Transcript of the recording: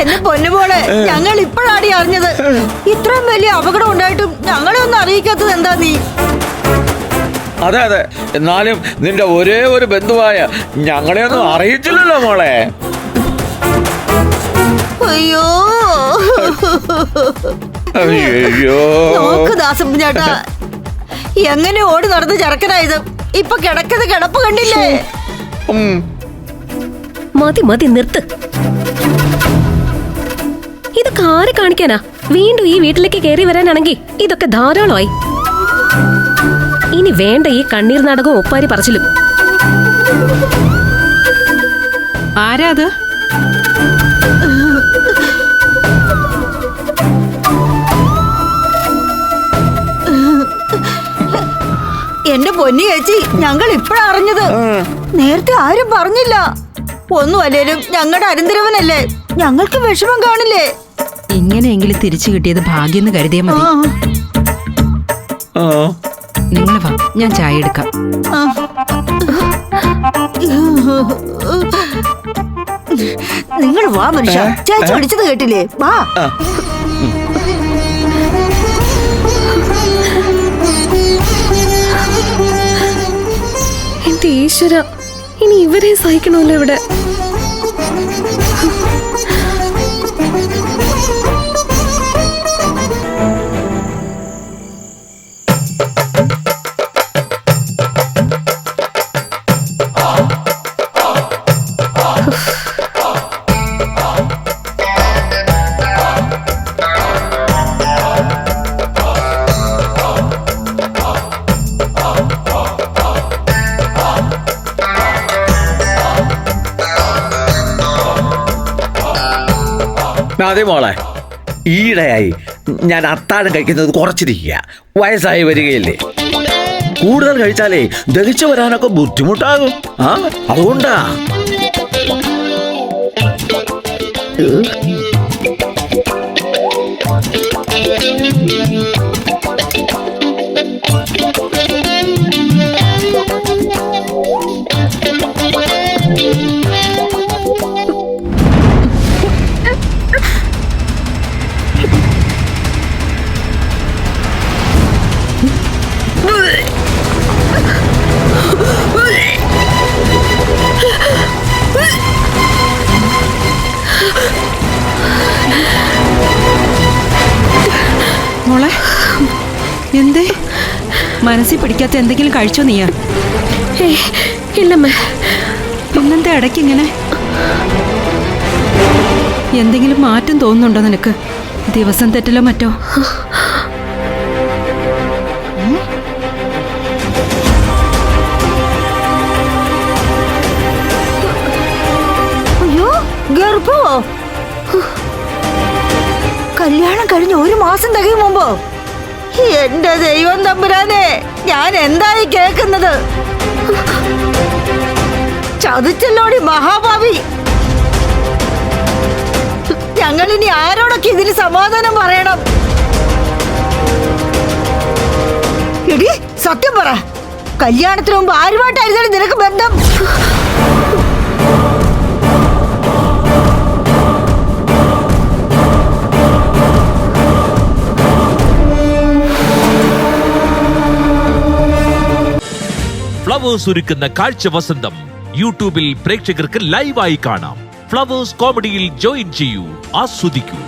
എന്നെ പൊന്നുപോലെ ഞങ്ങൾ ഇപ്പോഴാണ് അറിഞ്ഞത്. ഇത്രയും വലിയ അപകടം ഉണ്ടായിട്ടും ഞങ്ങളെ ഒന്നും അറിയിക്കാത്തത് എന്താ നീ? അതെ അതെ, എന്നാലും നിന്റെ ഒരേ ഒരു ബന്ധുവായ ഞങ്ങളെ ഒന്നും അറിയിച്ചില്ലല്ലോ മോളെ. അയ്യോ അയ്യോ, നോക്ക് ദാസം ചേട്ടാ, എങ്ങനെ ഓടി നടന്ന് ചെറുക്കനായത്. ഇപ്പൊ കിടക്കുന്ന കിടപ്പ് കണ്ടില്ലേ? മതി മതി, നിർത്ത്. ഇതൊക്കെ ആരെ കാണിക്കാനാ? വീണ്ടും ഈ വീട്ടിലേക്ക് കയറി വരാനാണെങ്കിൽ ഇതൊക്കെ ധാരാളമായി. ഇനി വേണ്ട ഈ കണ്ണീർ നാടകവും ഒപ്പാരി പറച്ചിലും. ആരാ അത്? എന്റെ പൊന്നി ചേച്ചി, ഞങ്ങൾ ഇപ്പഴാ അറിഞ്ഞത്. നേരത്തെ ആരും പറഞ്ഞില്ല. ഒന്നും അല്ലേലും ഞങ്ങളുടെ അനന്തരവനല്ലേ, ഞങ്ങൾക്ക് വിഷമം കാണില്ലേ? ഇങ്ങനെയെങ്കിലും തിരിച്ചു കിട്ടിയത് ഭാഗ്യെന്ന് കരുതിയാ മതി. നിങ്ങൾ വാ, ഞാൻ ചായ എടുക്കാം. നിങ്ങൾ വാ മനുഷ്യ, ചേച്ചി വിളിച്ചത് കേട്ടില്ലേ? വാ. എന്റെ ഈശ്വര, ഇനി ഇവരെ സഹിക്കണമല്ലോ ഇവിടെ. അതെ മോളെ, ഈയിടെയായി ഞാൻ അത്താഴം കഴിക്കുന്നത് കുറച്ചിരിക്കുക. വയസ്സായി വരികയില്ലേ, കൂടുതൽ കഴിച്ചാലേ ദഹിച്ചു വരാനൊക്കെ ബുദ്ധിമുട്ടാകും. അതുകൊണ്ടാ. മോളെ, എന്തേ മനസ്സിൽ പിടിക്കാത്ത എന്തെങ്കിലും കഴിച്ചോ നീയാ? ഇല്ലമ്മേ. പിന്നെന്താ ഇടയ്ക്ക് ഇങ്ങനെ? എന്തെങ്കിലും മാറ്റം തോന്നുന്നുണ്ടോ നിനക്ക്? ദിവസം തെറ്റലോ മറ്റോ? അയ്യോ, ഗർഭമോ? കല്യാണം കഴിഞ്ഞ 1 മാസം തികയും മുമ്പോ? എന്റെ ദൈവം തമ്പുരാനെ, ഞാൻ എന്തായി കേൾക്കുന്നത്? ചതിച്ചല്ലോടി മഹാഭാവി. ഞങ്ങളിനി ആരോടൊക്കെ ഇതിന് സമാധാനം പറയണം? എടി സത്യം പറ, കല്യാണത്തിന് മുമ്പ് ആരുമായിട്ടായിരുന്നു നിനക്ക് ബന്ധം? ഫ്ലവേഴ്സ് ഒരുക്കുന്ന കാഴ്ച വസന്തം യൂട്യൂബിൽ പ്രേക്ഷകർക്ക് ലൈവായി കാണാം. ഫ്ലവേഴ്സ് കോമഡിയിൽ ജോയിൻ ചെയ്യൂ, ആസ്വദിക്കൂ.